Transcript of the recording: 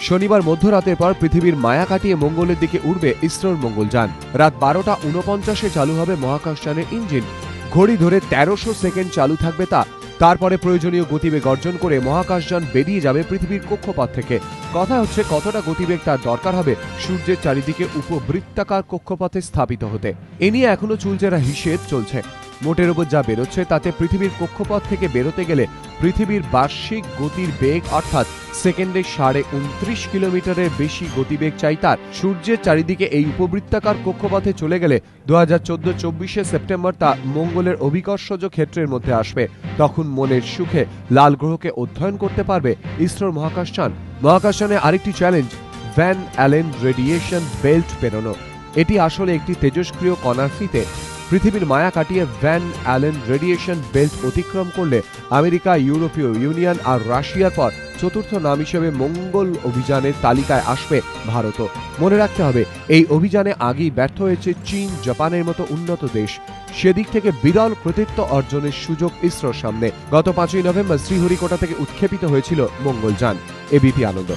শনিবার মধ্যরাতের পর পৃথিবীর মায়া কাটিয়ে মঙ্গলের দিকে উড়বে ইসরোর মঙ্গলযান। রাত 12:49 চালু হবে মহাকাশযানের ইঞ্জিন। ঘড়ি ধরে 1300 সেকেন্ড চালু থাকবে তা। তারপরে প্রয়োজনীয় গতিবেগ অর্জন করে মহাকাশযান বেরিয়ে যাবে পৃথিবীর কক্ষপথ থেকে। কথা হচ্ছে কতটা গতিবেগ তার দরকার হবে সূর্যের চারিদিকে উপবৃত্তাকার কক্ষপথে স্থাপিত হতে। এ নিয়ে এখনো চুলচেরা হিসেব চলছে। মোটের উপর যা বেরোচ্ছে তাতে পৃথিবীর কক্ষপথ থেকে বেরোতে গেলে পৃথিবীর বার্ষিক গতির বেগ অর্থাৎ সেকেন্ডে 29.5 কিলোমিটারের বেশি গতিবেগ চাই তার। সূর্যের চারিদিকে এই উপবৃত্তাকার কক্ষপথে চলে গেলে 2014-24 সেপ্টেম্বর তা মঙ্গলের অভিকর্ষজ ক্ষেত্রের মধ্যে আসবে। তখন মনের সুখে লাল গ্রহকে অধ্যয়ন করতে পারবে ইসরোর মহাকাশযান। মহাকাশযানে আরেকটি challenge, Van Allen radiation belt পেরোনো। এটি আসলে একটি তেজস্ক্রিয় কণার ফিতে। পৃথিবীর মায়া কাটিয়ে ভ্যান অ্যালেন রেডিয়েশন বেল্ট অতিক্রম করলে আমেরিকা, ইউরোপীয় ইউনিয়ন আর রাশিয়ার পর চতুর্থ নাম হিসেবে মঙ্গল অভিযানের তালিকায় আসবে ভারতও। মনে রাখতে হবে, এই অভিযানে আগেই ব্যর্থ হয়েছে চীন, জাপানের মতো উন্নত দেশ। সেদিক থেকে বিরল কৃতিত্ব অর্জনের সুযোগ ইসরোর সামনে। গত 5ই নভেম্বর শ্রীহরিকোটা থেকে উৎক্ষেপিত হয়েছিল মঙ্গলযান। এবিপি আনন্দ।